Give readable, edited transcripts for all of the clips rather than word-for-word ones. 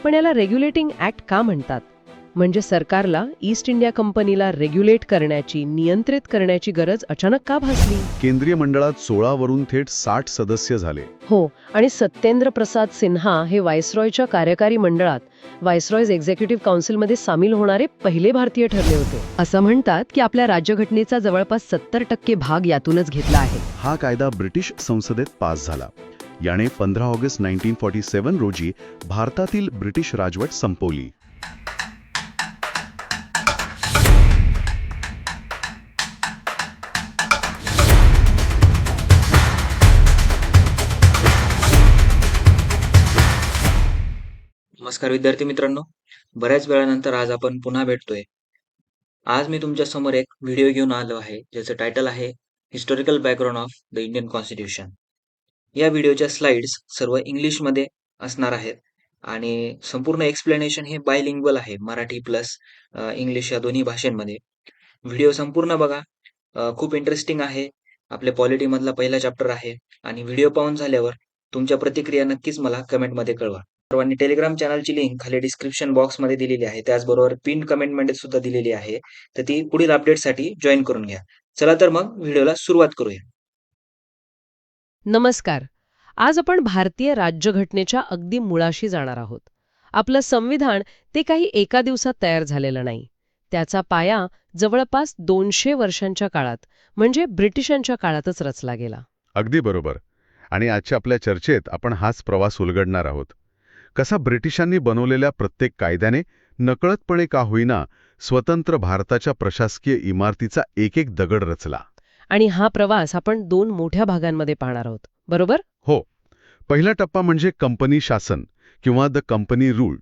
पण याला regulating act का म्हणतात? म्हणजे सरकारला ईस्ट इंडिया कंपनीला रेग्युलेट करण्याची, नियंत्रित करण्याची गरज अचानक का भासली? केंद्रीय मंडळात 16 वरून थेट 60 सदस्य झाले. हो, आणि सत्येंद्र प्रसाद सिन्हा हे व्हायसरॉयच्या कार्यकारी मंडळात, व्हायसरॉयज एक्झिक्युटिव्ह काउन्सिलमध्ये सामील होणारे पहिले भारतीय ठरले होते. असं म्हणतात की आपल्या राज्यघटनेचा जवळपास 70% भाग यातूनच घेतला आहे. हा कायदा ब्रिटिश संसदेत पास झाला. याने 15 ऑगस्ट 1947 रोजी भारतातील ब्रिटिश राजवट संपवली. नमस्कार विद्यार्थी मित्रांनो, बऱ्याच वेळानंतर आज आपण पुन्हा भेटतोय. आज मी तुमच्या समोर एक व्हिडिओ घेऊन आलो आहे, ज्याचं टायटल आहे historical background of the Indian constitution. या व्हिडिओच्या स्लाइड्स सर्व इंग्लिशमध्ये असणार आहेत आणि संपूर्ण एक्सप्लेनेशन हे बायलिंग्वल आहे, मराठी प्लस इंग्लिश या दोन्ही भाषांमध्ये. व्हिडिओ संपूर्ण बघा, खूप इंटरेस्टिंग आहे. आपल्या पॉलिटीमधला पहिला चॅप्टर आहे आणि व्हिडिओ पाहून झाल्यावर तुमच्या प्रतिक्रिया नक्कीच मला कमेंटमध्ये कळवा. सर्वांनी टेलिग्राम चॅनलची लिंक खाली डिस्क्रिप्शन बॉक्समध्ये दिलेली आहे, त्याचबरोबर पिन कमेंटमध्ये सुद्धा दिलेली आहे, तर ती पुढील अपडेटसाठी जॉईन करून घ्या. चला तर मग व्हिडिओला सुरुवात करूया. नमस्कार. आज आपण भारतीय राज्यघटनेच्या अगदी मुळाशी जाणार आहोत. आपलं संविधान ते काही एका दिवसात तयार झालेलं नाही. त्याचा पाया जवळपास 200 वर्षांच्या काळात, म्हणजे ब्रिटिशांच्या काळातच रचला गेला. अगदी बरोबर. आणि आजच्या आपल्या चर्चेत आपण हाच प्रवास उलगडणार आहोत. कसा ब्रिटिशांनी बनवलेल्या प्रत्येक कायद्याने नकळतपणे का होईना स्वतंत्र भारताच्या प्रशासकीय इमारतीचा एक एक दगड रचला. आणि हा प्रवास आपण 2 मोठ्या भागांमध्ये पाहणार आहोत, बरोबर? हो. पहिला टप्पा म्हणजे कंपनी शासन किंवा द कंपनी रूल.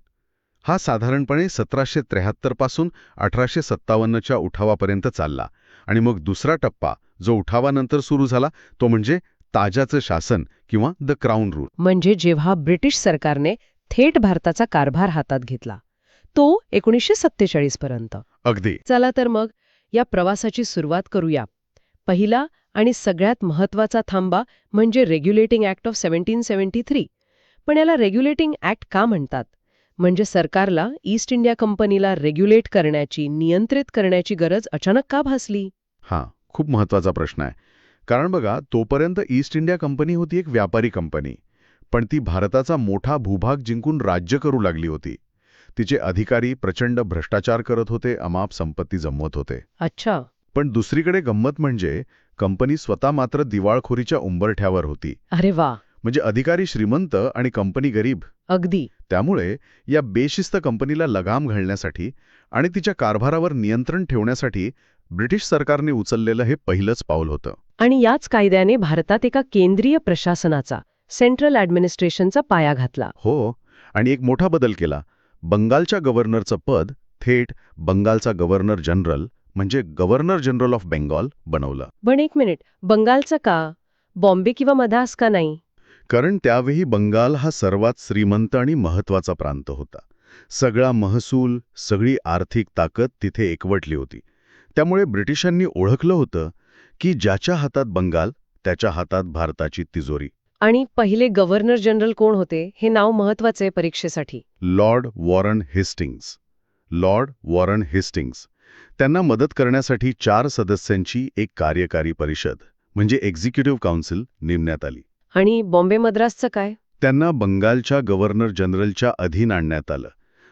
हा साधारणपणे 1773 पासून 1857च्या उठावापर्यंत चालला. आणि मग दुसरा टप्पा, जो उठावानंतर सुरू झाला, तो म्हणजे ताजाचं शासन किंवा द क्राऊन रूल. म्हणजे जेव्हा ब्रिटिश सरकारने थेट भारताचा कारभार हातात घेतला, तो 1947 पर्यंत. अगदी. चला तर मग या प्रवासाची सुरुवात करूया. पहिला आणि सगळ्यात महत्वाचा थांबा म्हणजे रेग्युलेटिंग ऍक्ट ऑफ 1773. पण याला रेग्युलेटिंग ऍक्ट का म्हणतात? म्हणजे सरकारला ईस्ट इंडिया कंपनीला रेग्युलेट करण्याची, नियंत्रित करण्याची गरज अचानक का भासली? हा खूप महत्वाचा प्रश्न आहे. कारण बघा, तोपर्यंत ईस्ट इंडिया कंपनी होती एक व्यापारी कंपनी, पण ती भारताचा मोठा भूभाग जिंकून राज्य करू लागली होती. तिचे अधिकारी प्रचंड भ्रष्टाचार करत होते, अमाप संपत्ती जमवत होते. अच्छा. पण दुसरीकडे गंमत म्हणजे कंपनी स्वतः मात्र दिवाळखोरीच्या उंबरठ्यावर होती. अरे वा. म्हणजे अधिकारी श्रीमंत आणि कंपनी गरीब. अगदी. त्यामुळे या बेशिस्त कंपनीला लगाम घालण्यासाठी आणि तिच्या कारभारावर नियंत्रण ठेवण्यासाठी ब्रिटिश सरकारने उचललेलं हे पहिलंच पाऊल होतं. आणि याच कायद्याने भारतात एका केंद्रीय प्रशासनाचा, सेंट्रल ॲडमिनिस्ट्रेशनचा पाया घातला. हो. आणि एक मोठा बदल केला. बंगालच्या गव्हर्नरचं पद थेट बंगालचा गव्हर्नर जनरल, म्हणजे गव्हर्नर जनरल ऑफ बेंगॉल बनवलं. पण एक मिनिट, बंगालचं का? बॉम्बे किंवा मद्रास का नाही? कारण त्यावेळी बंगाल हा सर्वात श्रीमंत आणि महत्वाचा प्रांत होता. सगळा महसूल, सगळी आर्थिक ताकद तिथे एकवटली होती. त्यामुळे ब्रिटिशांनी ओळखलं होतं की ज्याच्या हातात बंगाल, त्याच्या हातात भारताची तिजोरी. आणि पहिले गव्हर्नर जनरल कोण होते? हे नाव महत्वाचे परीक्षेसाठी. Lord Warren Hastings. Lord Warren Hastings. त्यांना मदत करण्यासाठी 4 सदस्यांची एक कार्यकारी परिषद, म्हणजे एक्झिक्युटिव्ह काउन्सिल नेमण्यात आली. आणि बॉम्बे मद्रासचं काय? त्यांना बंगालच्या गव्हर्नर जनरलच्या अधीन आणण्यात आलं.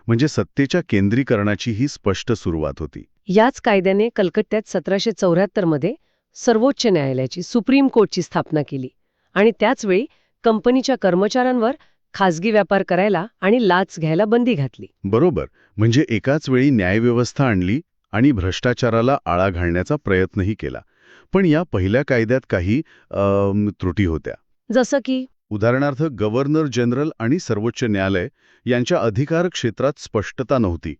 म्हणजे सत्तेच्या केंद्रीकरणाची ही स्पष्ट सुरुवात होती. याच कायद्याने कलकत्त्यात 1774 मध्ये सर्वोच्च न्यायालयाची, सुप्रीम कोर्टची स्थापना केली. आणि त्याचवेळी कंपनीच्या कर्मचाऱ्यांवर खासगी व्यापार करायला आणि लाच घ्यायला बंदी घातली. बरोबर. म्हणजे एकाच वेळी न्यायव्यवस्था आणली आणि भ्रष्टाचाराला आळा घालण्याचा प्रयत्नही केला. पण या पहिल्या कायद्यात काही त्रुटी होत्या. जसं की उदाहरणार्थ, गव्हर्नर जनरल आणि सर्वोच्च न्यायालय यांच्या अधिकार क्षेत्रात स्पष्टता नव्हती.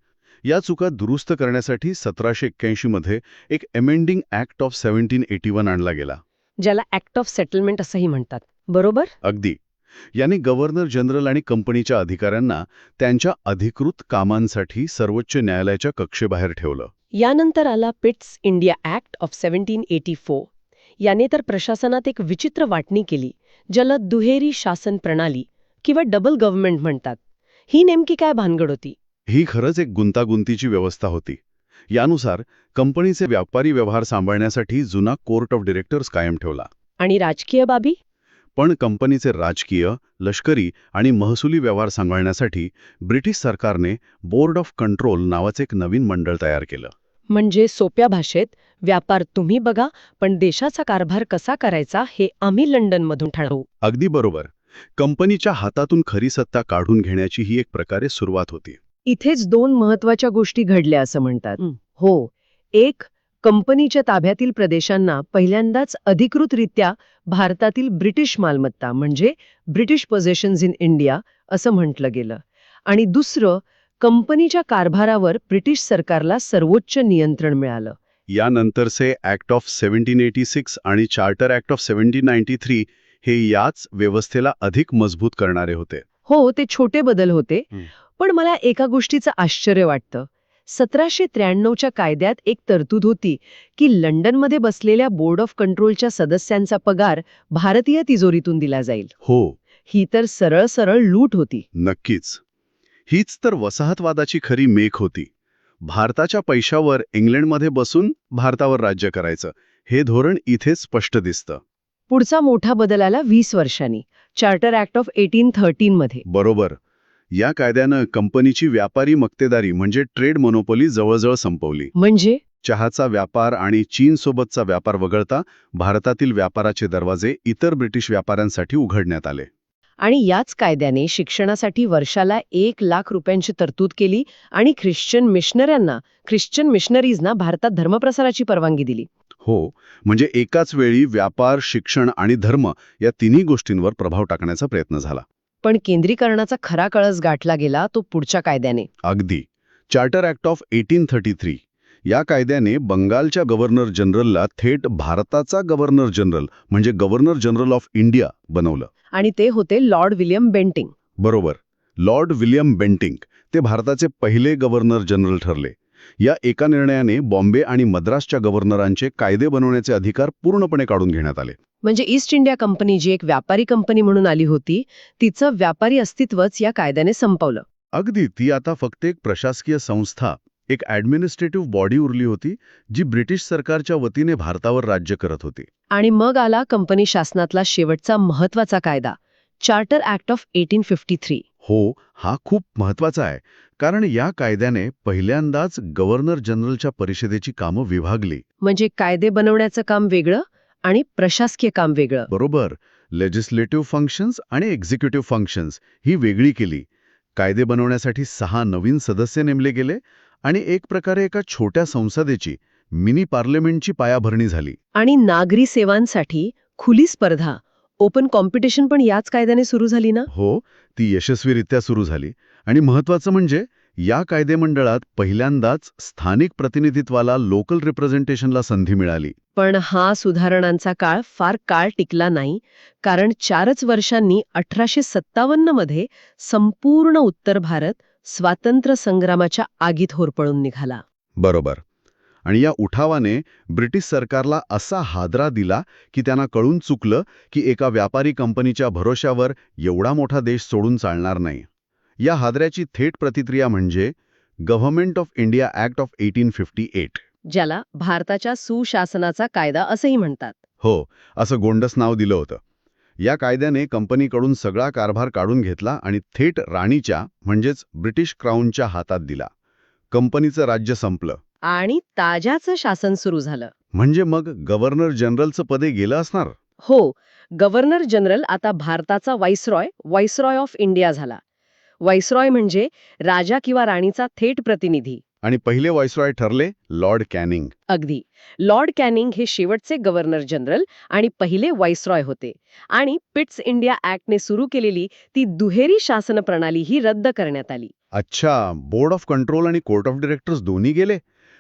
या चुका दुरुस्त करण्यासाठी 1781 मध्ये एक अमेंडिंग ऍक्ट ऑफ 1781 आणला गेला, ज्याला ऍक्ट ऑफ सेटलमेंट असंही म्हणतात, बरोबर? अगदी. याने गव्हर्नर जनरल आणि कंपनीच्या अधिकाऱ्यांना त्यांच्या अधिकृत कामांसाठी सर्वोच्च न्यायालयाच्या कक्षेबाहेर ठेवलं. यानंतर आला पिट्स इंडिया ऍक्ट ऑफ 1784. याने तर प्रशासनात एक विचित्र वाटणी केली, ज्याला दुहेरी शासन प्रणाली किंवा डबल गव्हर्नमेंट म्हणतात. ही नेमकी काय भानगड होती? ही खरंच एक गुंतागुंतीची व्यवस्था होती. यानुसार कंपनीचे व्यापारी व्यवहार सांभाळण्यासाठी जुना कोर्ट ऑफ डिरेक्टर्स कायम ठेवला. आणि राजकीय बाबी? पण कंपनीचे राजकीय, लष्करी आणि महसुली व्यवहार सांभाळण्यासाठी ब्रिटिश सरकारने बोर्ड ऑफ कंट्रोल नावाचे एक नवीन मंडळ तयार केलं. म्हणजे सोप्या भाषेत, व्यापार तुम्ही बघा, पण देशाचा कारभार कसा करायचा हे आम्ही लंडनमधून ठरवू. अगदी बरोबर. कंपनीच्या हातातून खरी सत्ता काढून घेण्याची ही एक प्रकारे सुरुवात होती. इथेच दोन महत्वाच्या गोष्टी घडल्या असं म्हणतात. हो, एक, कंपनीच्या ताब्यातील प्रदेशांना पहिल्यांदाच अधिकृतरित्या भारतातील ब्रिटिश मालमत्ता म्हणजे ब्रिटिश पोझेशन्स इन इंडिया असं म्हटलं गेलं. आणि दुसरं, कंपनीच्या कारभारावर ब्रिटिश सरकारला सर्वोच्च नियंत्रण मिळालं. यानंतरचे ॲक्ट ऑफ 1786 आणि चार्टर ॲक्ट ऑफ 1793 हे याच व्यवस्थेला अधिक मजबूत करणारे होते. हो, ते छोटे बदल होते. पण मला एका गोष्टीचं आश्चर्य वाटतं. 1793च्या कायद्यात एक तरतूद होती की लंडनमध्ये बसलेल्या बोर्ड ऑफ कंट्रोलच्या सदस्यांचा पगार भारतीय तिजोरीतून दिला जाईल. हो, ही तर सरळ सरळ लूट होती. नक्कीच. हीच तर वसाहतवादाची खरी मेख होती. भारताच्या पैशावर इंग्लंडमध्ये बसून भारतावर राज्य करायचं, हे धोरण इथेच स्पष्ट दिसतं. पुढचा मोठा बदल आला 20 वर्षांनी, चार्टर ॲक्ट ऑफ 1813 मध्ये. बरोबर. या कायद्यानं कंपनीची व्यापारी मक्तेदारी म्हणजे ट्रेड मोनोपोली जवळजवळ संपवली. म्हणजे चहाचा व्यापार आणि चीनसोबतचा व्यापार वगळता भारतातील व्यापाराचे दरवाजे इतर ब्रिटिश व्यापाऱ्यांसाठी उघडण्यात आले. आणि याच कायद्याने शिक्षणासाठी वर्षाला 1,00,000 रुपयांची तरतूद केली आणि ख्रिश्चन मिशनरीजना भारतात धर्मप्रसाराची परवानगी दिली. हो, म्हणजे एकाच वेळी व्यापार, शिक्षण आणि धर्म या तिन्ही गोष्टींवर प्रभाव टाकण्याचा प्रयत्न झाला. पण केंद्रीकरणाचा खरा कळस गाठला गेला तो पुढच्या कायद्याने. अगदी. चार्टर ॲक्ट ऑफ 1833 या कायद्याने बंगालच्या गव्हर्नर जनरलला थेट भारताचा गव्हर्नर जनरल म्हणजे गव्हर्नर जनरल ऑफ इंडिया बनवलं. आणि ते होते लॉर्ड विल्यम बेंटिंग. बरोबर. लॉर्ड विल्यम बेंटिंग ते भारताचे पहिले गव्हर्नर जनरल ठरले. या एका निर्णयाने बॉम्बे आणि मद्रासच्या गव्हर्नरांचे कायदे बनवण्याचे अधिकार पूर्णपणे काढून घेण्यात आले. म्हणजे ईस्ट इंडिया कंपनी जी एक व्यापारी कंपनी म्हणून आली होती, तिचं व्यापारी अस्तित्वच या कायद्याने संपवलं. अगदी. ती आता फक्त एक प्रशासकीय संस्था, एक ॲडमिनिस्ट्रेटिव्ह बॉडी उरली होती जी ब्रिटिश सरकारच्या वतीने भारतावर राज्य करत होती. आणि मग आला कंपनी शासनातला शेवटचा महत्वाचा कायदा, चार्टर ॲक्ट ऑफ 1853. हो, हा खूप महत्वाचा आहे. कारण या कायद्याने पहिल्यांदाच गव्हर्नर जनरलच्या परिषदेची कामं विभागली. म्हणजे कायदे बनवण्याचं काम वेगळं आणि प्रशासकीय काम वेगळं. बरोबर. लेजिस्लेटिव्ह फंक्शन्स आणि एक्झिक्युटिव्ह फंक्शन्स ही वेगळी केली. कायदे बनवण्यासाठी 6 नवीन सदस्य नेमले गेले आणि एक प्रकारे एका छोट्या संसदेची, मिनी पार्लमेंटची पायाभरणी झाली. आणि नागरी सेवांसाठी खुली स्पर्धा, ओपन कॉम्पिटिशन पण याच कायद्याने सुरू झाली ना? हो, ती यशस्वीरित्या सुरू झाली. आणि महत्वाचं म्हणजे या कायदेमंडळात पहिल्यांदाच स्थानिक प्रतिनिधित्वाला, लोकल रिप्रेझेंटेशनला संधी मिळाली. पण हा सुधारणांचा काळ फार काळ टिकला नाही, कारण 4च वर्षांनी 1857 मध्ये संपूर्ण उत्तर भारत स्वातंत्र्य संग्रामाच्या आगीत होरपळून निघाला. बरोबर. आणि या उठावाने ब्रिटिश सरकारला असा हादरा दिला की त्यांना कळून चुकलं की एका व्यापारी कंपनीच्या भरोश्यावर एवढा मोठा देश सोडून चालणार नाही. या हादऱ्याची थेट प्रतिक्रिया म्हणजे government of India act of 1858. ज्याला भारताच्या सुशासनाचा कायदा असंही म्हणतात. हो, असं गोंडस नाव दिलं होतं. या कायद्याने कंपनीकडून सगळा कारभार काढून घेतला आणि थेट राणीच्या म्हणजेच ब्रिटिश क्राऊनच्या हातात दिला. कंपनीचं राज्य संपलं. आणि ताज्याचं शासन सुरू झालं. म्हणजे मग गव्हर्नर जनरलचं पदे गेलं असणार. हो, गव्हर्नर जनरल आता भारताचा व्हाईसरॉय ऑफ इंडिया झाला. व्हाईसरॉय म्हणजे राजा किंवा राणीचा थेट प्रतिनिधी. आणि पहिले व्हाईसरॉय ठरले लॉर्ड कॅनिंग. अगदी. लॉर्ड कॅनिंग हे शेवटचे गव्हर्नर जनरल आणि पहिले व्हाईसरॉय होते. आणि पिट्स इंडिया ॲक्टने सुरू केलेली ती दुहेरी शासन प्रणाली ही रद्द करण्यात आली. अच्छा, बोर्ड ऑफ कंट्रोल आणि कोर्ट ऑफ डिरेक्टर्स दोन्ही गेले.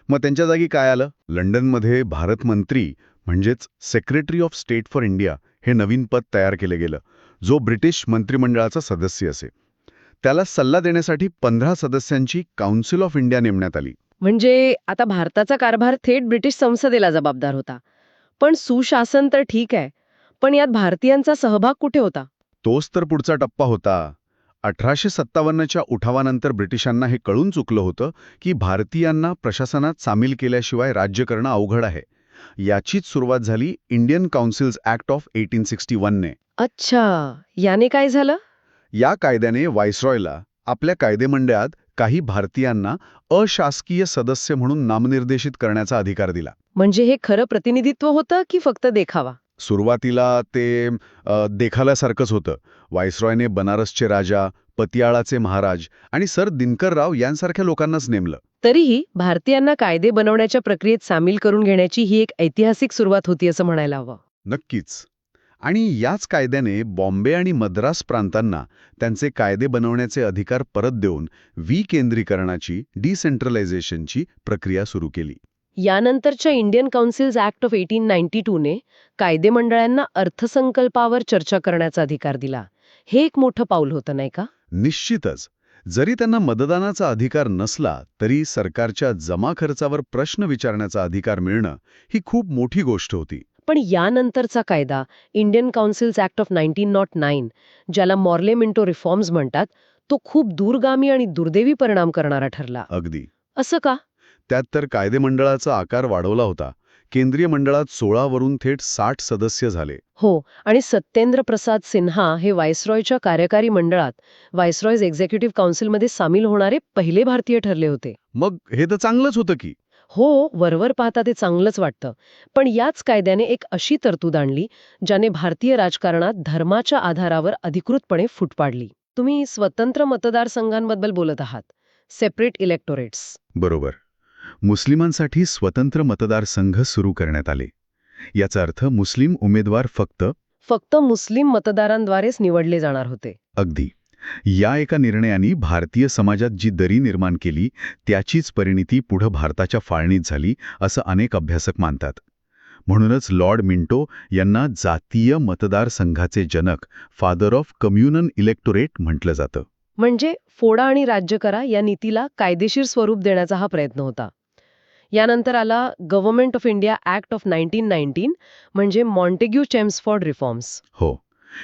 मग त्यांच्या जागी काय आलं? लंडनमध्ये भारत मंत्री म्हणजेच secretary of state for India हे नवीन पद तयार केले गेलं, जो ब्रिटिश मंत्रिमंडळाचा सदस्य असे. त्याला सल्ला देण्यासाठी 15 सदस्यांची काउन्सिल ऑफ इंडिया नेमण्यात आली. म्हणजे आता भारताचा कारभार थेट ब्रिटिश संसदेला जबाबदार होता. पण सुशासन तर ठीक आहे, पण यात भारतीयांचा सहभाग कुठे होता? तोच तर पुढचा टप्पा होता. 1857च्या उठावानंतर ब्रिटिशांना हे कळून चुकलं होतं की भारतीयांना प्रशासनात सामील केल्याशिवाय राज्य करणं अवघड आहे. याचीच सुरुवात झाली इंडियन काउन्सिल्स ॲक्ट ऑफ 1861 ने. अच्छा, याने काय झालं? या कायद्याने व्हाईसरॉयला आपल्या कायदेमंडळात काही भारतीयांना अशासकीय सदस्य म्हणून नामनिर्देशित करण्याचा अधिकार दिला. म्हणजे हे खरं प्रतिनिधित्व होतं की फक्त देखावा? सुरुवातीला ते देखाल्यासारखंच होतं. व्हाईसरॉयने बनारसचे राजा, पतियाळाचे महाराज आणि सर दिनकरराव यांसारख्या लोकांनाच नेमलं. तरीही भारतीयांना कायदे बनवण्याच्या प्रक्रियेत सामील करून घेण्याची ही एक ऐतिहासिक सुरुवात होती असं म्हणायला हवं. नक्कीच. आणि याच कायद्याने बॉम्बे आणि मद्रास प्रांतांना त्यांचे कायदे बनवण्याचे अधिकार परत देऊन विकेंद्रीकरणाची, डिसेंट्रलायझेशनची प्रक्रिया सुरू केली. यानंतरच्या इंडियन काउन्सिल्स ॲक्ट ऑफ 1892 ने कायदेमंडळांना अर्थसंकल्पावर चर्चा करण्याचा अधिकार दिला. हे एक मोठं पाऊल होतं, नाही का? निश्चितच. जरी त्यांना मतदानाचा अधिकार नसला तरी सरकारच्या जमा खर्चावर प्रश्न विचारण्याचा अधिकार मिळणं ही खूप मोठी गोष्ट होती. पण यानंतरचा कायदा इंडियन काउन्सिल्स ॲक्ट ऑफ 1909, ज्याला मॉर्ले मिंटो रिफॉर्म्स म्हणतात, तो खूप दूरगामी आणि दुर्दैवी परिणाम करणारा ठरला. अगदी. असं का? त्यात तर कायदेमंडळाचा आकार वाढवला होता. केंद्रीय मंडळात 16 वरून थेट 60 सदस्य झाले. हो, आणि सत्येंद्र प्रसाद सिन्हा हे व्हाईसरॉयच्या कार्यकारी मंडळात, व्हाईसरॉयज एक्झिक्युटिव्ह काउन्सिलमध्ये सामील होणारे पहिले भारतीय ठरले होते. मग हे तर चांगलंच होतं की. हो, वरवर पाहता ते चांगलंच वाटतं. पण याच कायद्याने एक अशी तरतूद आणली ज्याने भारतीय राजकारणात धर्माच्या आधारावर अधिकृतपणे फूट पाडली. तुम्ही स्वतंत्र मतदारसंघांबद्दल बोलत आहात, सेपरेट इलेक्टोरेट्स. बरोबर. मुस्लिमांसाठी स्वतंत्र मतदारसंघ सुरू करण्यात आले. याचा अर्थ मुस्लिम उमेदवार फक्त मुस्लिम मतदारांद्वारेच निवडले जाणार होते. अगदी. या एका निर्णयाने भारतीय समाजात जी दरी निर्माण केली त्याचीच परिणिती पुढं भारताच्या फाळणीत झाली असं अनेक अभ्यासक मानतात. म्हणूनच लॉर्ड मिंटो यांना जातीय मतदारसंघाचे जनक, फादर ऑफ कम्युनल इलेक्टोरेट म्हटलं जातं. म्हणजे फोडा आणि राज्य करा या नीतीला कायदेशीर स्वरूप देण्याचा हा प्रयत्न होता. यानंतर आला government of India act of 1919, म्हणजे मॉन्टेग्यू चेम्सफोर्ड रिफॉर्म्स. हो.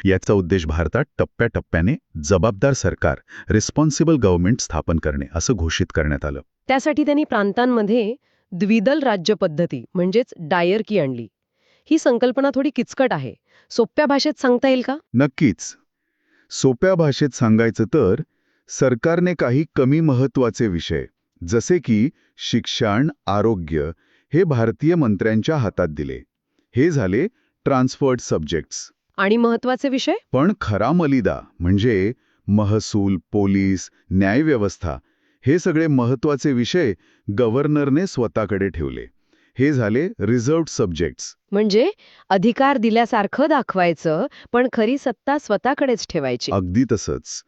याचा उद्देश भारतात टप्प्याटप्प्याने जबाबदार सरकार, रिस्पॉन्सिबल गव्हर्नमेंट स्थापन करणे असं घोषित करण्यात आलं. त्यासाठी त्यांनी प्रांतांमध्ये द्विदल राज्य पद्धती म्हणजेच डायरकी आणली. ही संकल्पना थोडी किचकट आहे. सोप्या भाषेत सांगता येईल का? नक्कीच. सोप्या भाषेत सांगायचं तर सरकारने काही कमी महत्वाचे विषय जसे की शिक्षण, आरोग्य हे भारतीय मंत्र्यांच्या हातात दिले. हे झाले ट्रान्सफर्ड सब्जेक्ट्स. आणि महत्वाचे विषय? पण खरा मलिदा म्हणजे महसूल, पोलीस, न्यायव्यवस्था हे सगळे महत्वाचे विषय गव्हर्नरने स्वतःकडे ठेवले. हे झाले रिझर्व्ड सब्जेक्ट्स. म्हणजे अधिकार दिल्यासारखं दाखवायचं, पण खरी सत्ता स्वतःकडेच ठेवायची. अगदी तसंच.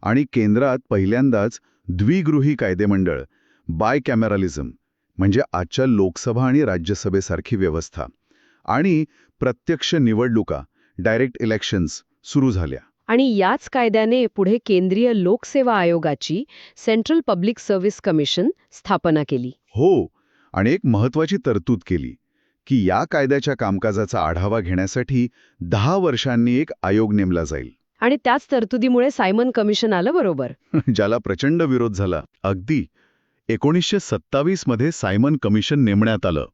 आणि केंद्रात पहिल्यांदाच द्विगृही कायदेमंडळ, बायकॅमेरलिझम म्हणजे आजच्या लोकसभा आणि राज्यसभेसारखी व्यवस्था, आणि प्रत्यक्ष निवडणुका, डायरेक्ट इलेक्शन्स सुरू झाल्या. आणि याच कायद्याने पुढे केंद्रीय लोकसेवा आयोगाची, सेंट्रल पब्लिक सर्व्हिस कमिशन, स्थापना केली. हो. आणि एक महत्वाची तरतूद केली की या कायद्याच्या कामकाजाचा आढावा घेण्यासाठी 10 वर्षांनी एक आयोग नेमला जाईल. आणि त्याच तरतुदीमुळे सायमन कमिशन आलं, बरोबर? ज्याला प्रचंड विरोध झाला. अगदी. 1927 मध्ये सायमन कमिशन नेमण्यात आलं.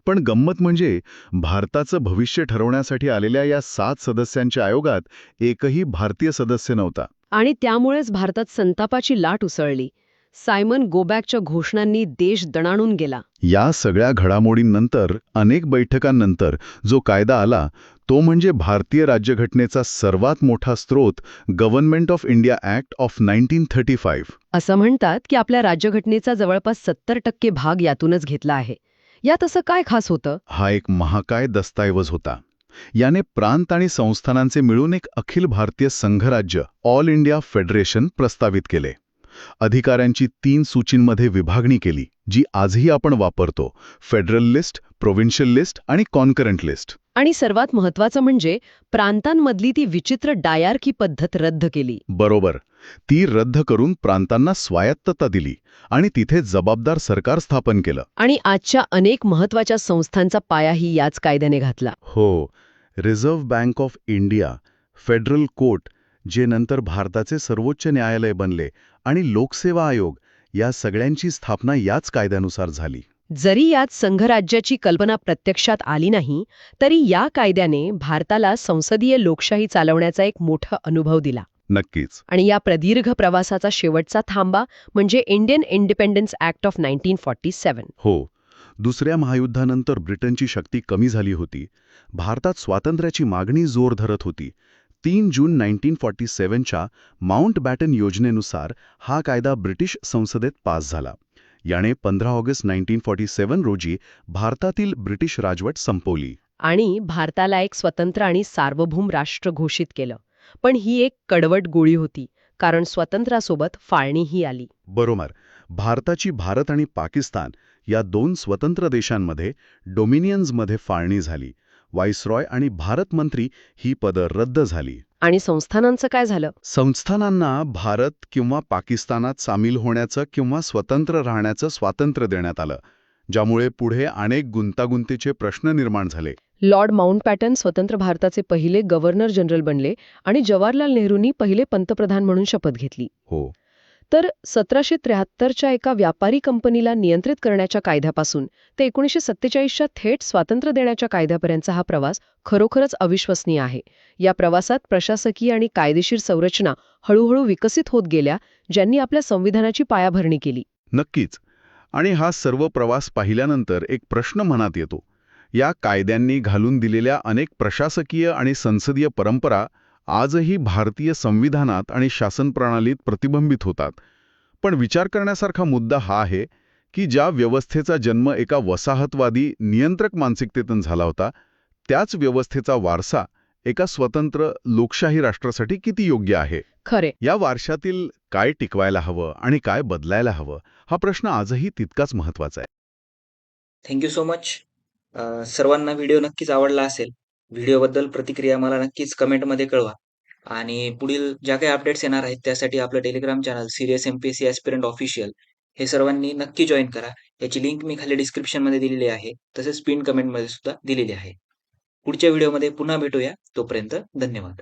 पण गंमत म्हणजे भारताचं भविष्य ठरवण्यासाठी आलेल्या या 7 सदस्यांच्या आयोगात एकही भारतीय सदस्य नव्हता. आणि त्यामुळेच भारतात संतापाची लाट उसळली. सायमन गोबॅकच्या घोषणांनी देश दणाणून गेला. या सगळ्या घडामोडींनंतर, अनेक बैठकांनंतर जो कायदा आला तो म्हणजे भारतीय राज्यघटनेचा सर्वात मोठा स्रोत, government of India act of 1935. असं म्हणतात की आपल्या राज्यघटनेचा जवळपास 70% भाग यातूनच घेतला आहे. यात असं काय खास होतं? हा एक महाकाय दस्तऐवज होता. याने प्रांत आणि संस्थानांचे मिळून एक अखिल भारतीय संघराज्य, ऑल इंडिया फेडरेशन प्रस्तावित केले. अधिकाऱ्यांची 3 सूचींमध्ये विभागणी केली, जी आजही आपण वापरतो: फेडरल लिस्ट, प्रोव्हिन्शियल लिस्ट आणि कॉन्करंट लिस्ट. आणि सर्वात महत्वाचं म्हणजे प्रांतांमधली ती विचित्र डायरकी पद्धत रद्द केली. बरोबर. ती रद्द करून प्रांतांना स्वायत्तता दिली आणि तिथे जबाबदार सरकार स्थापन केलं. आणि आजच्या अनेक महत्वाच्या संस्थांचा पायाही याच कायद्याने घातला. हो. Reserve bank of India, federal court, जे नंतर भारताचे सर्वोच्च न्यायालय बनले आणि लोकसेवा आयोग या सगळ्यांची स्थापना याच कायद्यानुसार झाली. जरी यात संघराज्याची कल्पना प्रत्यक्षात आली नाही, तरी या कायद्याने भारताला संसदीय लोकशाही चालवण्याचा एक मोठा अनुभव दिला. नक्कीच. आणि या प्रदीर्घ प्रवासाचा शेवटचा थांबा म्हणजे इंडियन इंडिपेंडन्स ॲक्ट ऑफ 1947. हो. दुसऱ्या महायुद्धानंतर ब्रिटनची शक्ती कमी झाली होती. भारतात स्वातंत्र्याची मागणी जोर धरत होती. 3 जून 1947च्या माउंट बॅटन योजनेनुसार हा कायदा ब्रिटिश संसदेत पास झाला. याने 15 ऑगस्ट 1947 रोजी भारतातील ब्रिटिश राजवट संपवली. आणि भारताला एक स्वतंत्र आणि सार्वभौम राष्ट्र घोषित केलं. पण ही एक कडवट गोळी होती, कारण स्वातंत्र्यासोबत फाळणीही आली. बरोबर. भारताची भारत आणि पाकिस्तान या 2 स्वतंत्र देशांमध्ये डोमिनियन्समध्ये फाळणी झाली. व्हाईसरॉय आणि भारत मंत्री ही पदं रद्द झाली. आणि संस्थानांचं काय झालं? संस्थानांना भारत किंवा पाकिस्तानात सामील होण्याचं किंवा स्वतंत्र राहण्याचं स्वातंत्र्य देण्यात आलं, ज्यामुळे पुढे अनेक गुंतागुंतीचे प्रश्न निर्माण झाले. लॉर्ड माउंटबॅटन स्वतंत्र भारताचे पहिले गव्हर्नर जनरल बनले आणि जवाहरलाल नेहरूंनी पहिले पंतप्रधान म्हणून शपथ घेतली. हो. तर 1773च्या एका व्यापारी कंपनीला नियंत्रित करण्याच्या कायद्यापासून ते 1947च्या थेट स्वातंत्र्य देण्याच्या कायद्यापर्यंतचा हा प्रवास खरोखरच अविश्वसनीय आहे. या प्रवासात प्रशासकीय आणि कायदेशीर संरचना हळूहळू विकसित होत गेल्या, ज्यांनी आपल्या संविधानाची पायाभरणी केली. नक्कीच. आणि हा सर्व प्रवास पाहिल्यानंतर एक प्रश्न मनात येतो. या कायद्यांनी घालून दिलेल्या अनेक प्रशासकीय आणि संसदीय परंपरा आजही भारतीय संविधानात आणि शासन प्रणालीत प्रतिबिंबित होतात. पण विचार करण्यासारखा मुद्दा हा आहे की ज्या व्यवस्थेचा जन्म एका वसाहतवादी नियंत्रक मानसिकतेतून झाला होता, त्याच व्यवस्थेचा वारसा एका स्वतंत्र लोकशाही राष्ट्रासाठी किती योग्य आहे. खरे. या वारशातील काय टिकवायला हवं आणि काय बदलायला हवं हा प्रश्न आजही तितकाच महत्वाचा आहे. Thank you so much. सर्वांना व्हिडिओ नक्कीच आवडला असेल. व्हिडिओबद्दल प्रतिक्रिया मला नक्कीच कमेंटमध्ये कळवा. आणि पुढील ज्या काही अपडेट्स येणार आहेत त्यासाठी आपलं Telegram channel serious MPSC aspirant official हे सर्वांनी नक्की जॉईन करा. याची लिंक मी खाली डिस्क्रिप्शनमध्ये दिलेली आहे, तसेच पिन कमेंटमध्ये सुद्धा दिलेली आहे. पुढच्या व्हिडिओमध्ये पुन्हा भेटूया. तोपर्यंत धन्यवाद.